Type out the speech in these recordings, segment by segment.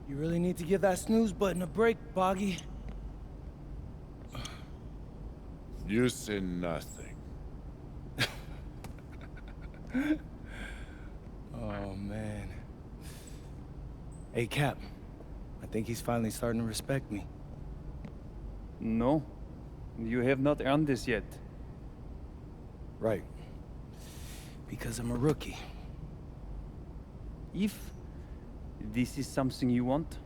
You really need to give that snooze button a break, Boggy. You say nothing. Oh, man. Hey, Cap. I think he's finally starting to respect me. No, you have not earned this yet. Right. Because I'm a rookie. If this is something you want,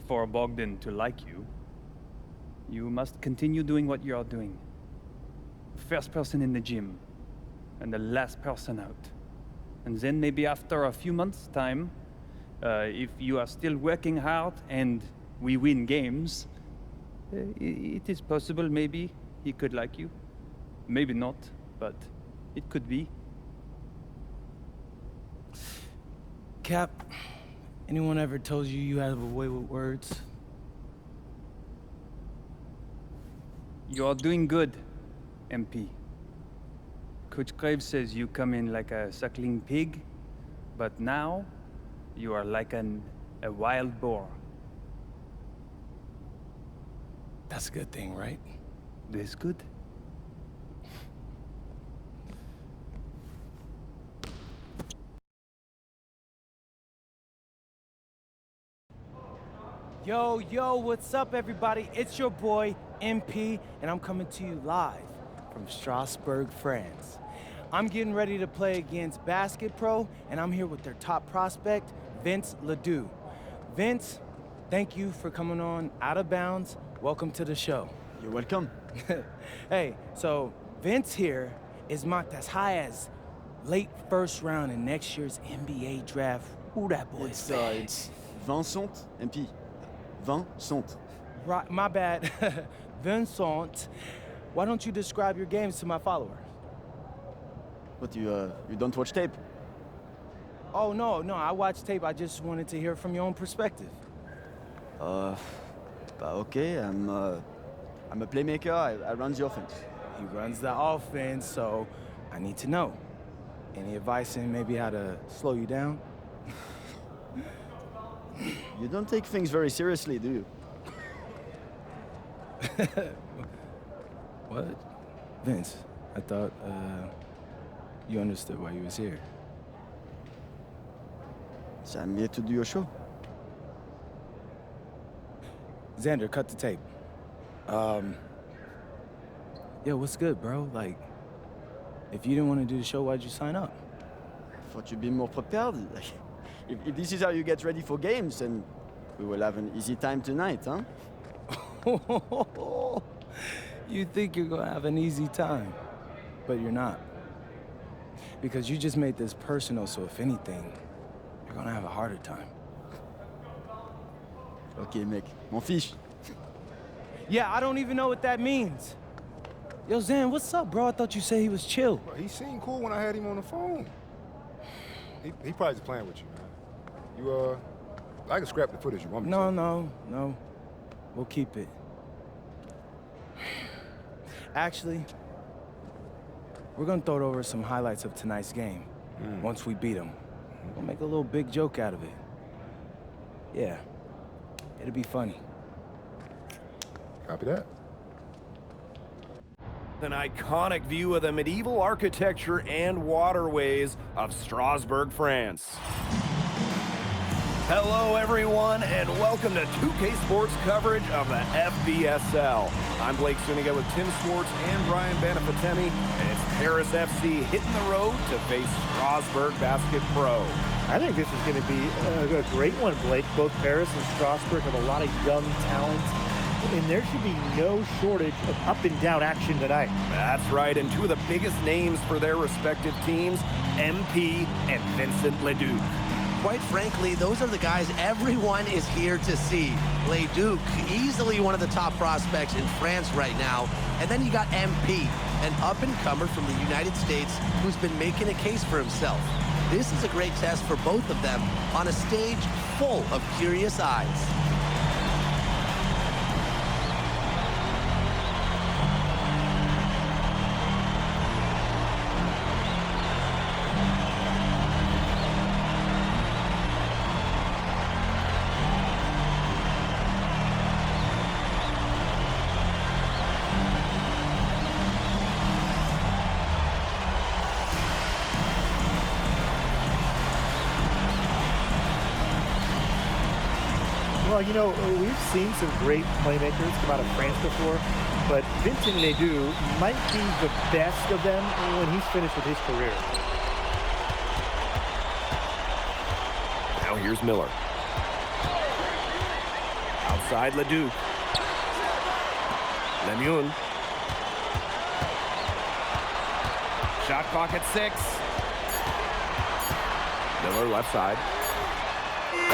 for Bogdan to like you, you must continue doing what you are doing. First person in the gym, and the last person out. And then maybe after a few months' time, if you are still working hard and we win games, it is possible maybe he could like you. Maybe not, but it could be. Cap, anyone ever told you you have a way with words? You are doing good, MP. Coach Graves says you come in like a suckling pig, but now you are like a wild boar. That's a good thing, right? This good? Yo, what's up, everybody? It's your boy, MP, and I'm coming to you live from Strasbourg, France. I'm getting ready to play against Basket Pro, and I'm here with their top prospect, Vince Ledoux. Vince, thank you for coming on Out of Bounds. Welcome to the show. You're welcome. Hey, so Vince here is mocked as high as late first round in next year's NBA draft. Ooh, that boy is bad. It's Vincent MP. Vincent. Right, my bad. Vincent, why don't you describe your games to my followers? What, you don't watch tape? Oh, no, I watch tape. I just wanted to hear from your own perspective. Okay, I'm a playmaker, I run the offense. He runs the offense, so I need to know. Any advice in maybe how to slow you down? You don't take things very seriously, do you? What? Vince, I thought, you understood why you was here. So I'm here to do your show. Xander, cut the tape. Yo, what's good, bro? Like, if you didn't want to do the show, why'd you sign up? Thought you'd be more prepared. If this is how you get ready for games, then we will have an easy time tonight, huh? You think you're gonna have an easy time, but you're not. Because you just made this personal, so if anything, you're gonna have a harder time. Okay, mec, m'en fiche. Yeah, I don't even know what that means. Yo, Zan, what's up, bro? I thought you said he was chill. Bro, he seemed cool when I had him on the phone. He probably just playing with you, man. I can scrap the footage you want me to. No. We'll keep it. Actually, we're gonna throw over some highlights of tonight's game. Once we beat them. We'll make a little big joke out of it. Yeah, it'll be funny. Copy that. An iconic view of the medieval architecture and waterways of Strasbourg, France. Hello, everyone, and welcome to 2K Sports coverage of the FBSL. I'm Blake Suniga with Tim Swartz and Brian Banafitemi, and it's Paris FC hitting the road to face Strasbourg Basket Pro. I think this is going to be a great one, Blake. Both Paris and Strasbourg have a lot of young talent, and there should be no shortage of up-and-down action tonight. That's right, and two of the biggest names for their respective teams, MP and Vincent Ledoux. Quite frankly, those are the guys everyone is here to see. Ledoux, easily one of the top prospects in France right now. And then you got MP, an up-and-comer from the United States who's been making a case for himself. This is a great test for both of them on a stage full of curious eyes. Well, you know, we've seen some great playmakers come out of France before, but Vincent Ledoux might be the best of them when he's finished with his career. Now here's Miller. Outside Ledoux. Lemoun. Shot clock at 6. Miller left side.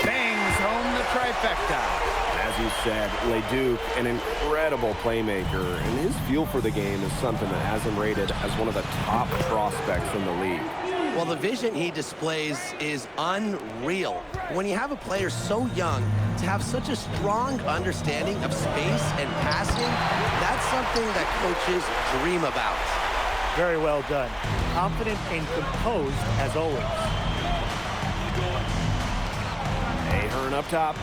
Bangs home the trifecta. As you said, Leduc, an incredible playmaker, and his feel for the game is something that has him rated as one of the top prospects in the league. Well, the vision he displays is unreal. When you have a player so young, to have such a strong understanding of space and passing, that's something that coaches dream about. Very well done. Confident and composed as always. Ahern up top.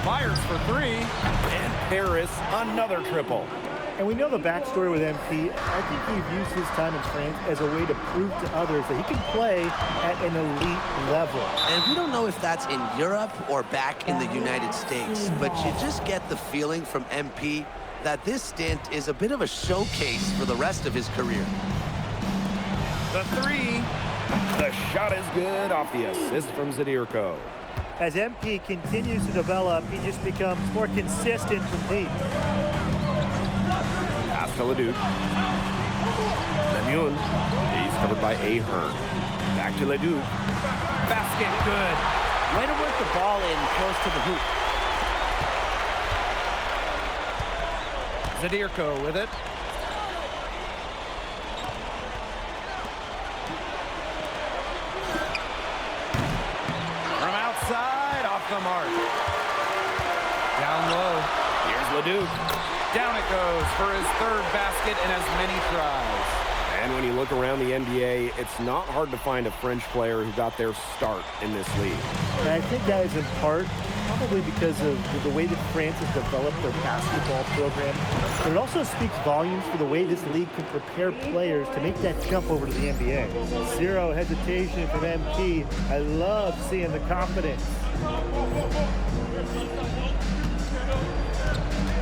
Fires for 3. And Paris, another triple. And we know the backstory with MP. I think he used his time in France as a way to prove to others that he can play at an elite level. And we don't know if that's in Europe or back in the United States, but you just get the feeling from MP that this stint is a bit of a showcase for the rest of his career. The 3. The shot is good off the assist from Zadirko. As MP continues to develop, he just becomes more consistent from deep. Pass to Leduc. Lemoun. He's covered by Ahern. Back to Leduc. Basket good. Way to work the ball in close to the hoop. Zadirko with it. From outside, off the mark. Down low. Here's Leduc. Down it goes for his 3rd basket in as many tries. And when you look around the NBA, it's not hard to find a French player who got their start in this league. And I think that is in part probably because of the way that France has developed their basketball program. But it also speaks volumes for the way this league can prepare players to make that jump over to the NBA. Zero hesitation from MP. I love seeing the confidence.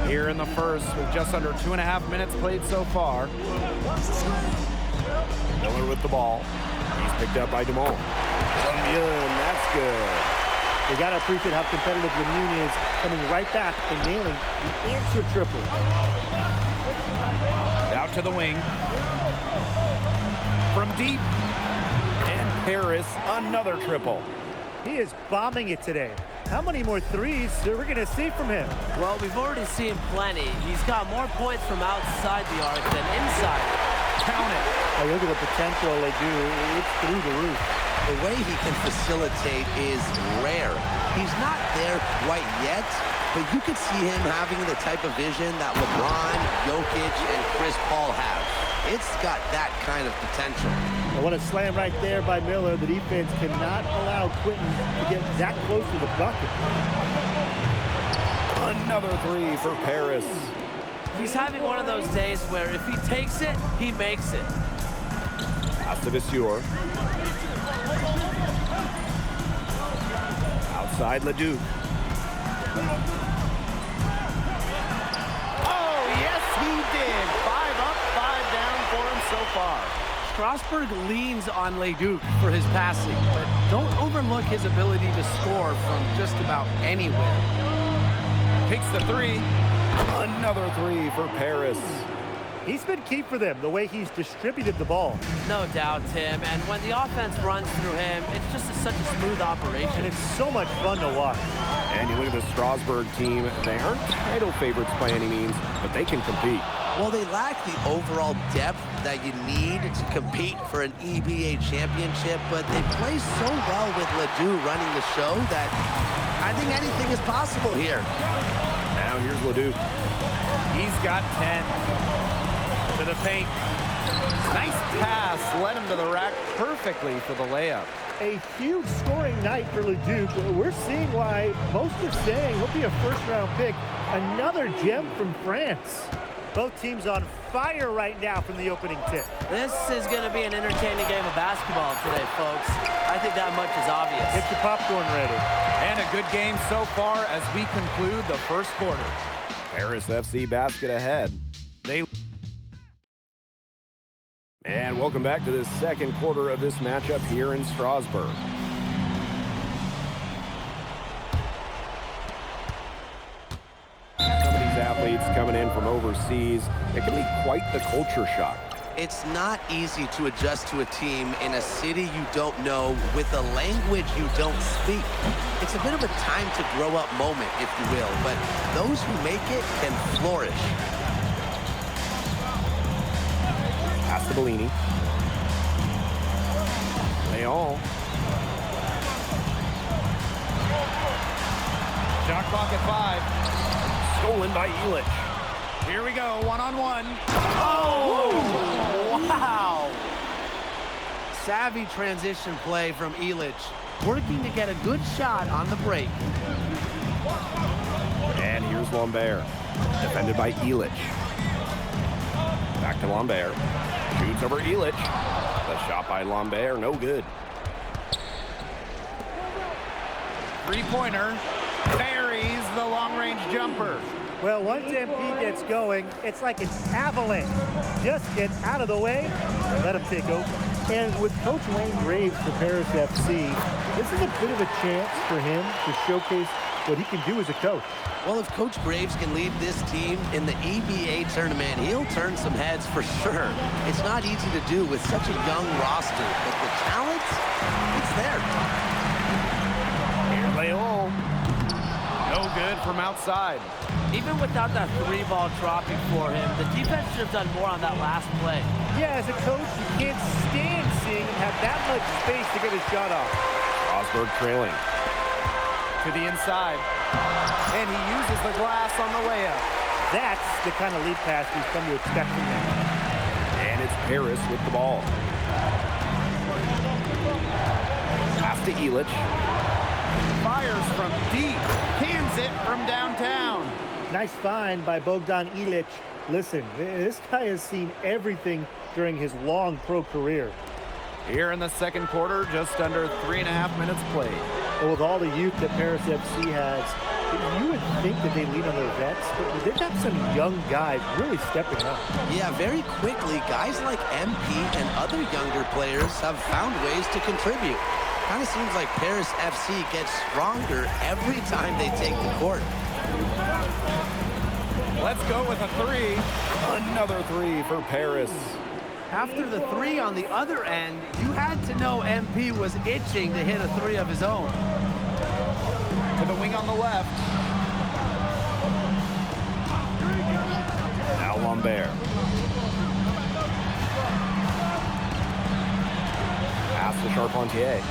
Here in the first, with just under 2.5 minutes played so far. Miller with the ball. He's picked up by Dumont. Lemoun, that's good. You got to appreciate how competitive Lemoun is, coming right back and nailing the answer triple. Out to the wing. From deep. And Paris, another triple. He is bombing it today. How many more threes are we going to see from him? Well, we've already seen plenty. He's got more points from outside the arc than inside. Count it. Oh, look at the potential they do. It's through the roof. The way he can facilitate is rare. He's not there quite yet, but you could see him having the type of vision that LeBron, Jokic, and Chris Paul have. It's got that kind of potential. I want to slam right there by Miller. The defense cannot allow Quentin to get that close to the bucket. Another 3 for Paris. He's having one of those days where if he takes it, he makes it. Pass to Vasseur. Outside Leduc. Oh, yes, he did. 5 up, 5 down for him so far. Strasburg leans on Leduc for his passing, but don't overlook his ability to score from just about anywhere. Takes the 3. Another 3 for Paris. He's been key for them, the way he's distributed the ball. No doubt, Tim. And when the offense runs through him, it's just such a smooth operation. And it's so much fun to watch. And you look at the Strasburg team, they aren't title favorites by any means, but they can compete. Well, they lack the overall depth that you need to compete for an EBA championship, but they play so well with Ledoux running the show that I think anything is possible here. Now here's Ledoux. He's got 10. To the paint. Nice pass. Led him to the rack perfectly for the layup. A huge scoring night for Leduc. We're seeing why most are saying he'll be a first-round pick. Another gem from France. Both teams on fire right now from the opening tip. This is going to be an entertaining game of basketball today, folks. I think that much is obvious. Get your popcorn ready. And a good game so far as we conclude the first quarter. Paris FC basket ahead. And welcome back to the second quarter of this matchup here in Strasbourg. Some of these athletes coming in from overseas, it can be quite the culture shock. It's not easy to adjust to a team in a city you don't know with a language you don't speak. It's a bit of a time to grow up moment, if you will, but those who make it can flourish. Pass to Bellini. Leon. Shot clock at 5. Stolen by Illich. Here we go, one-on-one. Oh, wow. Savvy transition play from Illich, working to get a good shot on the break. And here's Lambert, defended by Illich. Back to Lambert. Shoots over Illich. The shot by Lambert, no good. Three-pointer. Buries the long-range jumper. Well, once MP gets going, it's like an avalanche. Just get out of the way and let him take over. And with Coach Wayne Graves for Paris FC, this is a bit of a chance for him to showcase what he can do as a coach. Well, if Coach Graves can lead this team in the EBA tournament, he'll turn some heads for sure. It's not easy to do with such a young roster, but the talent, it's there. Here Leon. No good from outside. Even without that three-ball dropping for him, the defense should have done more on that last play. Yeah, as a coach, you can't stand seeing him have that much space to get his shot off. Strasbourg trailing. To the inside. And he uses the glass on the layup. That's the kind of lead pass we've come to expect from him. And it's Paris with the ball. Pass to Illich. Fires from deep. Cans it from downtown. Nice find by Bogdan Illich. Listen, this guy has seen everything during his long pro career. Here in the second quarter, just under 3.5 minutes played. And with all the youth that Paris FC has, you would think that they lean on their vets, but they've got some young guys really stepping up. Yeah, very quickly, guys like MP and other younger players have found ways to contribute. Kind of seems like Paris FC gets stronger every time they take the court. Let's go with a 3. Another 3 for Paris. After the 3 on the other end, you had to know MP was itching to hit a 3 of his own. To the wing on the left. Now Lambert. Pass to Charpentier.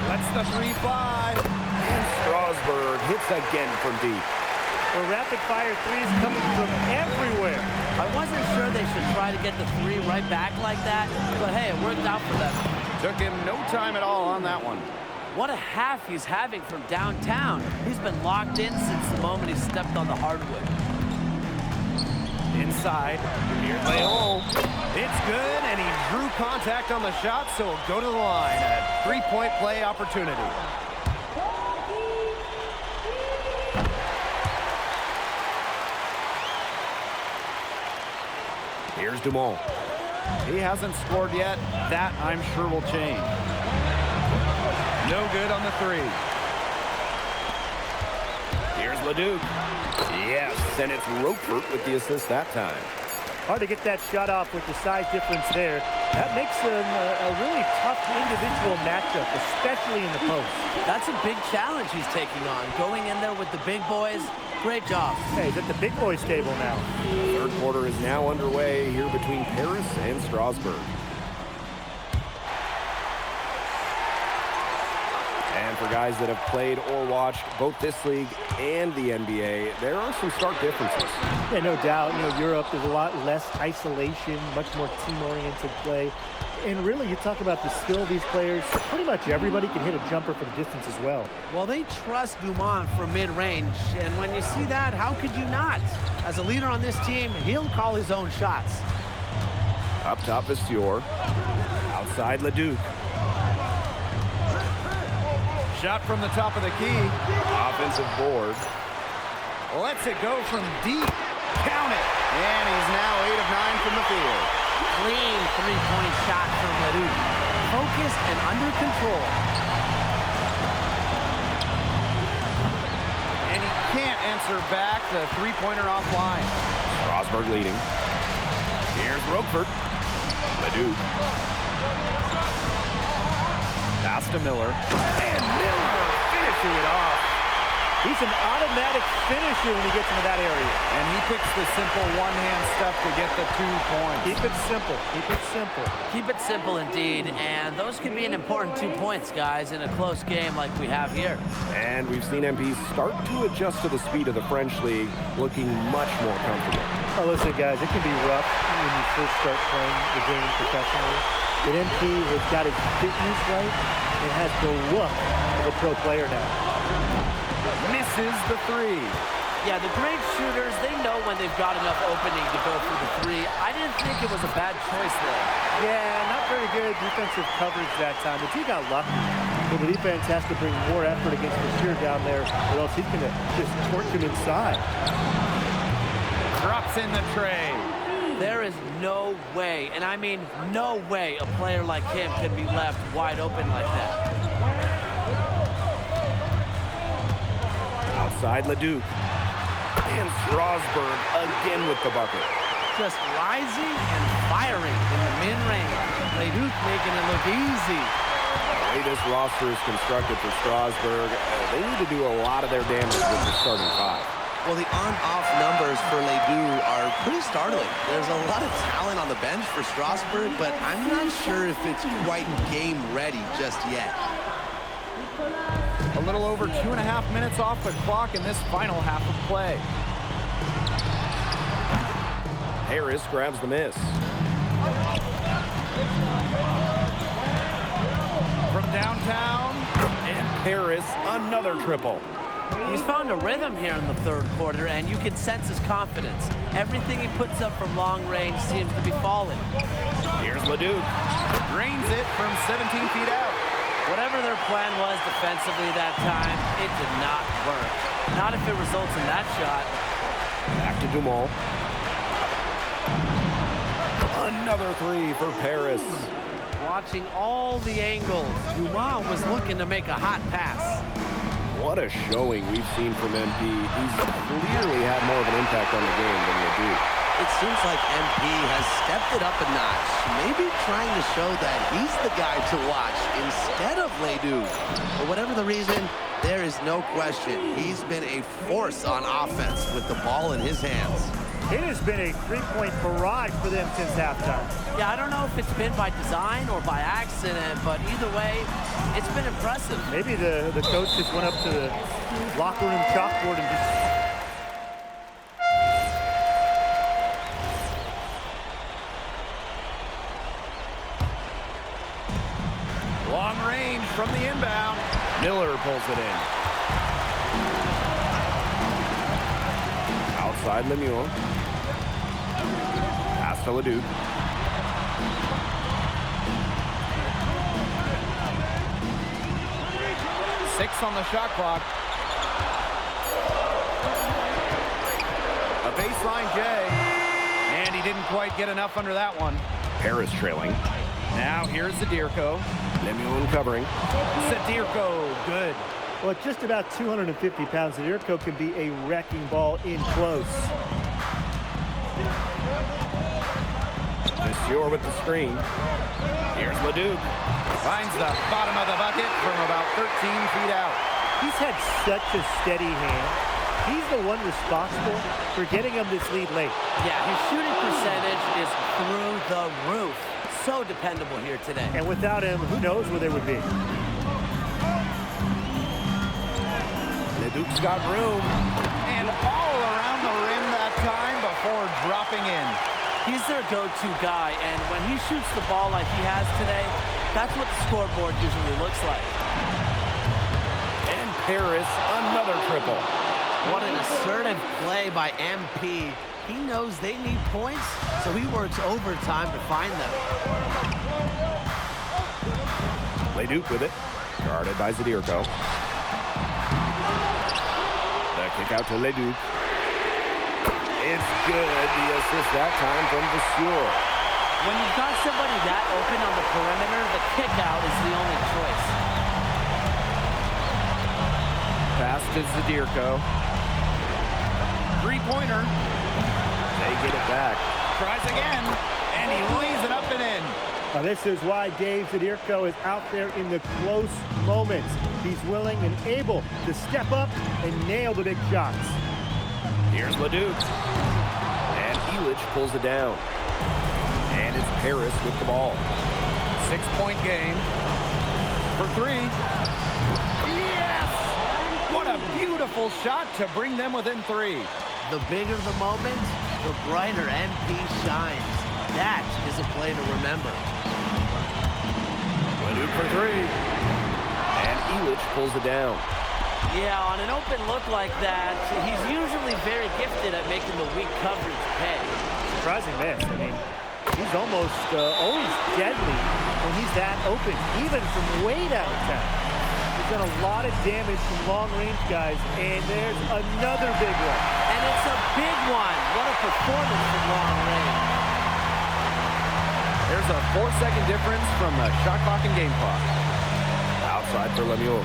Lets the 3 fly. And Strasbourg hits again from deep. Well, rapid-fire threes coming from everywhere. I wasn't sure they should try to get the 3 right back like that, but hey, it worked out for them. Took him no time at all on that one. What a half he's having from downtown. He's been locked in since the moment he stepped on the hardwood. Inside. Here's Leon. It's good, and he drew contact on the shot, so he'll go to the line. A 3-point play opportunity. Here's Dumont. He hasn't scored yet. That, I'm sure, will change. No good on the 3. Here's Leduc. Yes, and it's Rochefort with the assist that time. Hard to get that shot off with the size difference there. That makes him a really tough individual matchup, especially in the post. That's a big challenge he's taking on, going in there with the big boys. Great job. Hey, he's at the big boys table now. Third quarter is now underway here between Paris and Strasbourg. And for guys that have played or watched both this league and the NBA, there are some stark differences. Yeah, no doubt. You know, Europe, there's a lot less isolation, much more team-oriented play. And really, you talk about the skill of these players, pretty much everybody can hit a jumper from distance as well. Well, they trust Dumont from mid-range, and when you see that, how could you not? As a leader on this team, he'll call his own shots. Up top is Fior. Outside Leduc. Shot from the top of the key. Offensive board. Lets it go from deep. Count it. And he's now 8 of 9 from the field. Clean three-point shot from Leduc. Focused and under control. And he can't answer back the three-pointer offline. Strasburg leading. Here's Roquefort. Leduc. Pass to Miller. And Miller finishing it off. He's an automatic finisher when he gets into that area. And he picks the simple one-hand stuff to get the 2 points. Keep it simple. Keep it simple. Keep it simple indeed, and those can be an important 2 points, guys, in a close game like we have here. And we've seen MP start to adjust to the speed of the French League, looking much more comfortable. Oh, listen, guys, it can be rough when you first start playing the game professionally. But MP has got his fitness right and has the look of a pro player now. Misses the 3. Yeah, the great shooters, they know when they've got enough opening to go for the 3. I didn't think it was a bad choice there. Yeah, not very good defensive coverage that time. The team got lucky. So the defense has to bring more effort against Bashir down there, or else he's going to just torch him inside. Drops in the tray. There is no way, and I mean no way, a player like him could be left wide open like that. Outside Leduc. And Strasburg again with the bucket. Just rising and firing in the mid-range. Leduc making it look easy. The way this roster is constructed for Strasburg, they need to do a lot of their damage with the starting 5. Well, the on-off numbers for Ledoux are pretty startling. There's a lot of talent on the bench for Strasburg, but I'm not sure if it's quite game ready just yet. A little over 2.5 minutes off the clock in this final half of play. Harris grabs the miss. From downtown, And Harris, another triple. He's found a rhythm here in the third quarter, and you can sense his confidence. Everything he puts up from long range seems to be falling. Here's Leduc. drains it from 17 feet out. Whatever their plan was defensively that time, it did not work. Not if it results in that shot. Back to Dumont. Another three for Paris. Watching all the angles, Dumont was looking to make a hot pass. What a showing we've seen from MP. He's clearly had more of an impact on the game than Leduc. It seems like MP has stepped it up a notch, maybe trying to show that he's the guy to watch instead of Leduc. For whatever the reason, there is no question he's been a force on offense with the ball in his hands. It has been a three-point barrage for them since halftime. Yeah, I don't know if it's been by design or by accident, but either way, it's been impressive. Maybe the coach just went up to the locker room chalkboard and just... Long range from the inbound. Miller pulls it in. Outside Lemuel. Pass to Leduc. Six on the shot clock. A baseline J. And he didn't quite get enough under that one. Paris trailing. Now here's Zadirko. Lemuel covering. Zadirko, good. Well, at just about 250 pounds, Zadirko can be a wrecking ball in close. Monsieur with the screen. Here's Leduc. Finds the bottom of the bucket from about 13 feet out. He's had such a steady hand. He's the one responsible for getting him this lead late. Yeah, his shooting percentage is through the roof. So dependable here today. And without him, who knows where they would be. Leduc's got room. And all around the rim that time before dropping in. He's their go-to guy, and when he shoots the ball like he has today, that's what the scoreboard usually looks like. And Paris, another triple. What an assertive play by MP. He knows they need points, so he works overtime to find them. Leduc with it. Guarded by Zadirko. The kick out to Leduc. It's good. The assist that time from Vasseur. When you've got somebody that open on the perimeter, the kick out is the only choice. Pass to Zadirko. Three-pointer. They get it back. Tries again, and he lays it up and in. Now this is why Dave Zadirko is out there in the close moments. He's willing and able to step up and nail the big shots. Here's Leduc. And Elich pulls it down. And it's Paris with the ball. 6-point game. For three. Yes! What a beautiful shot to bring them within three. The bigger the moment, the brighter MP shines. That is a play to remember. Leduc for three. And Elich pulls it down. Yeah, on an open look like that, he's usually very gifted at making the weak coverage pay. Surprising miss. I mean, he's almost always deadly when he's that open, even from way downtown. He's done a lot of damage from long-range guys, and there's another big one. And it's a big one. What a performance from long range. There's a 4-second difference from the shot clock and game clock. Outside for Lemieux.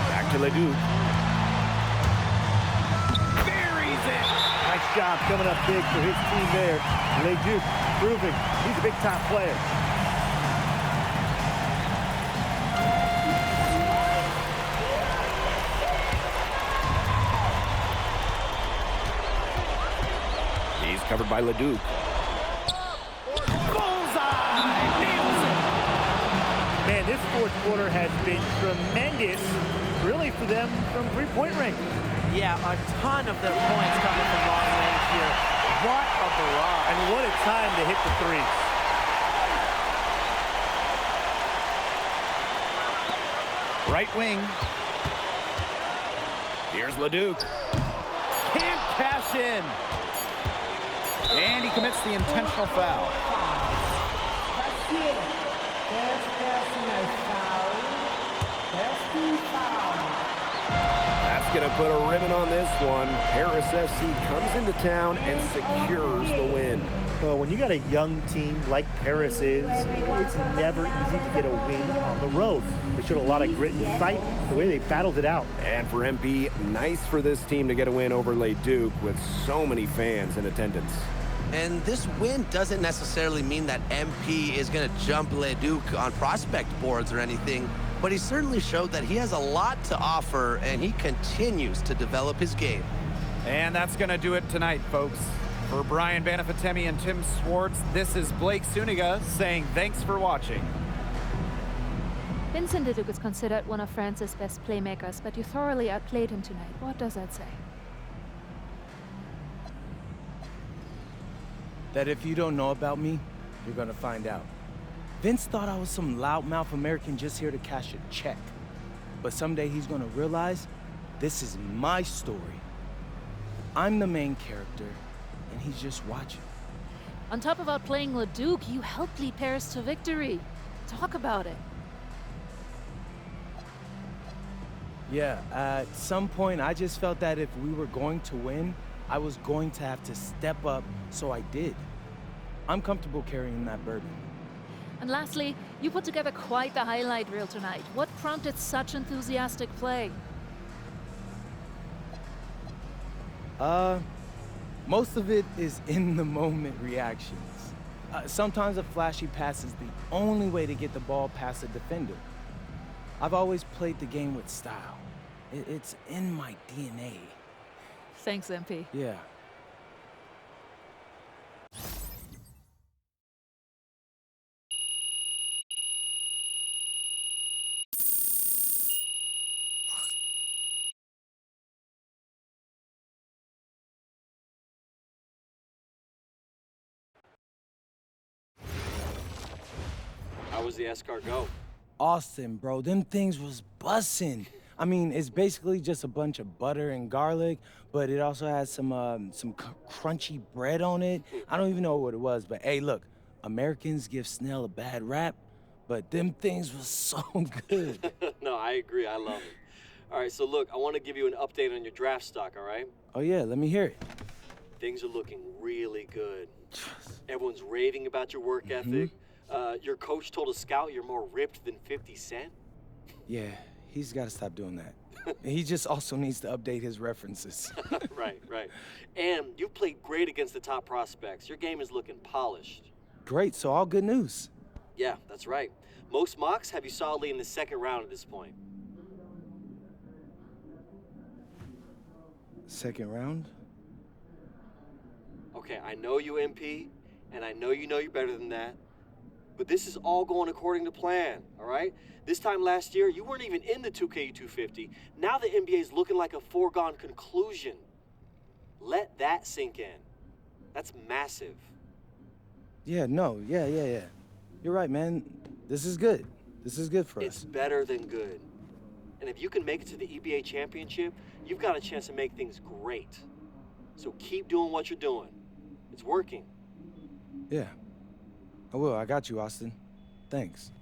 Back to Leduc. Buries it. Nice job coming up big for his team there. Leduc proving he's a big-time player. He's covered by Leduc. Man, this fourth quarter has been tremendous, really, for them from three-point range. Yeah, a ton of their points coming from long range here. What a barrage. And what a time to hit the threes. Right wing. Here's Leduc. Can't cash in. And he commits the intentional foul. That's going to put a ribbon on this one. Paris FC comes into town and secures the win. Well, when you got a young team like Paris is, it's never easy to get a win on the road. They showed a lot of grit and fight, the way they battled it out. And for MP, nice for this team to get a win over Leduc with so many fans in attendance. And this win doesn't necessarily mean that MP is going to jump Leduc on prospect boards or anything, but he certainly showed that he has a lot to offer, and he continues to develop his game. And that's going to do it tonight, folks. For Brian Banafitemi and Tim Swartz, this is Blake Suniga saying thanks for watching. Vincent Leduc is considered one of France's best playmakers, but you thoroughly outplayed him tonight. What does that say? That if you don't know about me, you're gonna find out. Vince thought I was some loudmouth American just here to cash a check. But someday he's gonna realize this is my story. I'm the main character, and he's just watching. On top of outplaying Leduc, you helped lead Paris to victory. Talk about it. Yeah, at some point I just felt that if we were going to win, I was going to have to step up, so I did. I'm comfortable carrying that burden. And lastly, you put together quite the highlight reel tonight. What prompted such enthusiastic play? Most of it is in-the-moment reactions. Sometimes a flashy pass is the only way to get the ball past a defender. I've always played the game with style. It's in my DNA. Thanks, MP. Yeah. How was the escort go? Austin, bro, them things was bussin'. I mean, it's basically just a bunch of butter and garlic, but it also has some crunchy bread on it. I don't even know what it was, but hey, look, Americans give Snell a bad rap, but them things was so good. No, I agree. I love it. All right, so look, I want to give you an update on your draft stock, all right? Oh yeah, let me hear it. Things are looking really good. Everyone's raving about your work ethic. Your coach told a scout you're more ripped than 50 Cent. Yeah, he's got to stop doing that. He just also needs to update his references. Right. And you've played great against the top prospects. Your game is looking polished. Great, so all good news. Yeah, that's right. Most mocks have you solidly in the second round at this point. Second round? Okay, I know you, MP, and I know you're better than that. But this is all going according to plan, all right? This time last year, you weren't even in the 2K250. Now the NBA is looking like a foregone conclusion. Let that sink in. That's massive. Yeah. You're right, man. This is good. This is good for us. It's better than good. And if you can make it to the EBA championship, you've got a chance to make things great. So keep doing what you're doing. It's working. Yeah. I will. I got you, Austin. Thanks.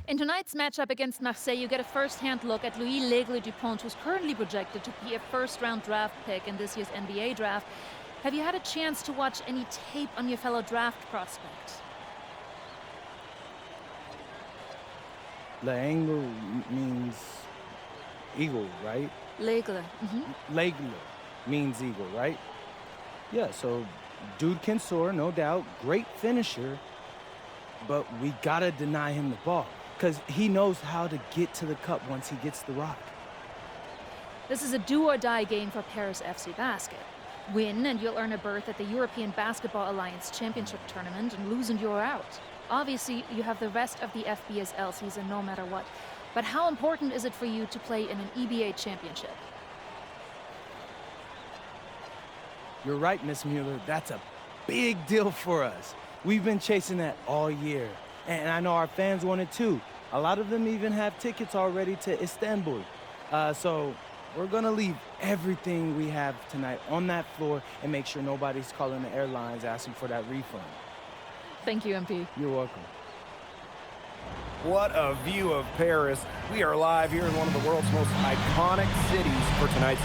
In tonight's matchup against Marseille, you get a first-hand look at Louis L'Aigle Dupont, who's currently projected to be a first-round draft pick in this year's NBA draft. Have you had a chance to watch any tape on your fellow draft prospect? L'Aigle means eagle, right? L'Aigle. L'Aigle means eagle, right? Yeah, so dude can soar, no doubt. Great finisher. But we gotta deny him the ball, because he knows how to get to the cup once he gets the rock. This is a do-or-die game for Paris FC Basket. Win and you'll earn a berth at the European Basketball Alliance Championship Tournament, and lose and you're out. Obviously, you have the rest of the FBSL season no matter what. But how important is it for you to play in an EBA championship? You're right, Miss Mueller. That's a big deal for us. We've been chasing that all year. And I know our fans want it too. A lot of them even have tickets already to Istanbul. So we're gonna leave everything we have tonight on that floor and make sure nobody's calling the airlines asking for that refund. Thank you, MP. You're welcome. What a view of Paris. We are live here in one of the world's most iconic cities for tonight's